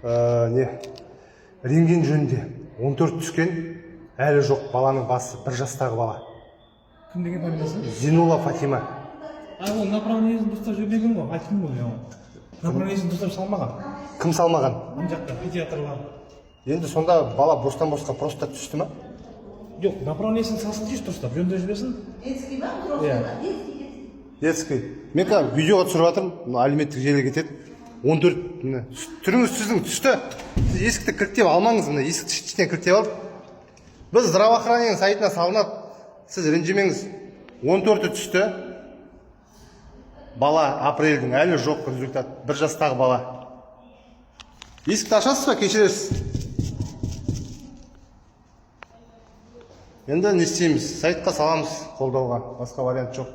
не рентген жөнінде 14 түскен, әлі жоқ баланың басы, 1 жастағы бала. Кім деген фамилиясы? Зинула Фатима. Ол направлениесін дұрыстап жүрмеген ғой, айттым ғой. Направлениесін дұрыстап салмаған. Кім салмаған? Ана жақта педиатрлар. Енді сонда бала бостан-босқа просто түсті ма? Жоқ, направлениесін салсын дейші дұрыстап, жөнді жүрбесін. Детский ба, взрослый ба? Детский. Мен қазір видеоға түсіріп жатырмын, әлеуметтік желіге кетеді. 14 түріңіз сіздің түсті. Сіз есікті кілттеп алмаңыз, мына есікті ішіне кілттеп алып. Біз здравоохранение сайтына салынады. Сіз ренжімеңіз. 14 түсті. Бала апрельдің әлі жоқ результат. 1 жастағы бала. Есікті ашасыз ба, кешіресіз. Енді не істейміз? Сайтқа саламыз қолдауға. Басқа вариант жоқ.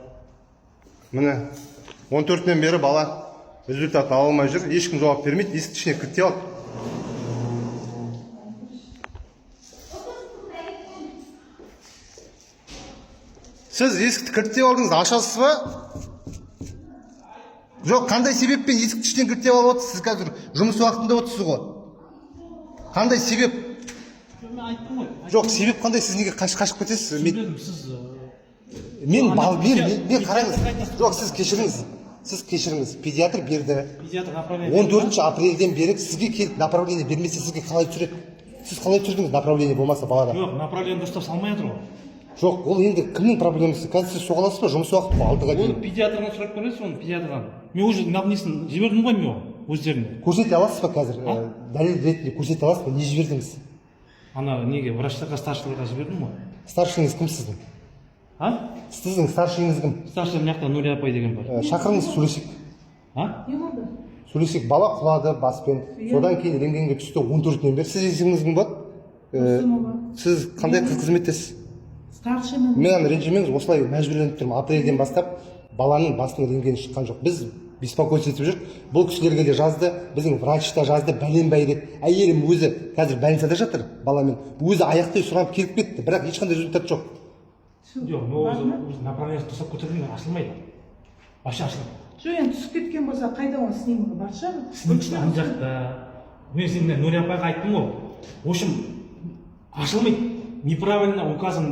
Міне 14-нен бері бала результат ала алмай жүр. Ешкім жауап бермейді. Есікті ішіне кілттеп алып. Сіз есікті кілттеп алдыңыз, ашасыз ба? Жоқ, қандай себеппен есікті ішінен кілттеп алып отырсыз? Сіз қазір жұмыс уақытында отырсыз ғой. Қандай себеп? Мен айттым ғой. Жоқ, себеп қандай? Сіз неге қашып кетесіз? Мен Қараңыз. Жоқ, сіз кешіріңіз. Педиатр берді. Педиатр направление 14 апрельден бері сізге келіп направление бермесе, сізге қалай түсіреді? Сіз қалай түсірдіңіз направление болмаса балада? Жоқ, направление дұрыстап салмай жатыр ғой. Жоқ, ол енді кімнің проблемасы? Қазір сіз соғаласыз ба? Жұмыс уақыты ба? Алдыға Ол дейін. педиатрдан сұрап көресіз, оны педиатрдан. Мен уже несін жібердім ғой мен өздеріне. Көрсете аласыз ба қазір? Дәлел ретінде көрсете аласыз ба? Не жібердіңіз? Ана неге врачтарға, старшыларға жібердім ғой. Старшыңыз кім сіздің? Сіздің старшыңыз кім? Старший мына жақта Нурия апай деген бар. Шақырыңыз, сөйлесек. Не болды? Сөйлесек, бала құлады баспен. Содан кейін рентгенге түсті 14-нен бері. Сіз есіміңіз кім болады? Сіз қандай қызметтесіз? Старший мен. Мен ренжімеңіз, осылай мәжбүрленіп тұрмын. Апрельден бастап баланың басының рентгені шыққан жоқ. Біз беспокойство етіп жүрік. Бұл кісілерге де жазды, біздің врач та жазды, бәленбай деді. Әйелім өзі қазір больницада жатыр баламен. Өзі аяқтай сұрап келіп кетті, бірақ ешқандай результат жоқ. Жоқ, өзі направлениесі дұрыстап көтерген ашылмайды. Вообще ашылмайды. Жоқ, енді түсіп кеткен болса, қайда оның снимогы бар шығар? Снимогы ана жақта. Мен сенің Нурия апайға айттым ғой. В общем, ашылмайды. Неправильно указан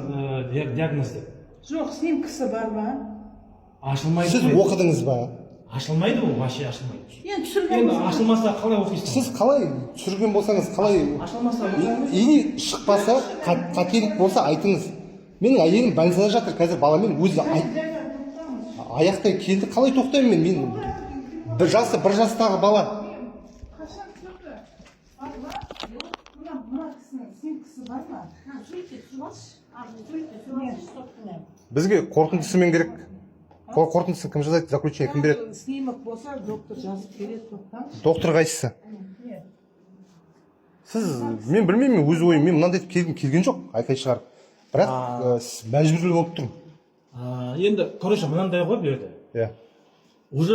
диагноз деп. Жоқ, снимкасы бар ба? Ашылмайды. Сіз оқыдыңыз ба? Ашылмайды ол, вообще ашылмайды. Енді түсірген Енді болса. ашылмаса қалай оқисың? Сіз қалай түсірген болсаңыз, қалай Ашылмаса или шықпаса, қателік болса айтыңыз. Менің әйелім больницада жатыр, қазір баламен өзі аяқтай келді. Қалай тоқтаймын мен? 1 жастағы бала. Қашан түсірді? Бар ма? Мына кісінің снимкасы бар ма? Бізге қорытындысымен керек. Қорытындысын кім жазайды, заключение кім береді? Снимок болса, доктор жазып береді, тоқтам. Доктор қайсысы? Сіз, мен білмеймін, өз ойым, мен мынандай келген жоқ, айқай шығарып. Бірақ мәжбүрлі болып тұрмын. енді, короче, мынандай ғой берді. Иә. Уже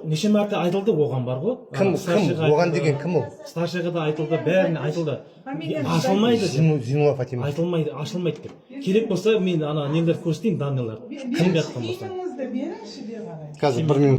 неше мәрте айтылды оған бар ғой. Кім? Оған деген кім ол? Старшыға да айтылды, бәріне айтылды. Ашылмайды деп. Зинула Фатима. Айтылмайды, ашылмайды деп. Керек болса мен ана нелер көрсетейін, данныйлар. Кім жатқан болса. Снимогыңызды беріңізші бері қарай. Қазір 1 минут.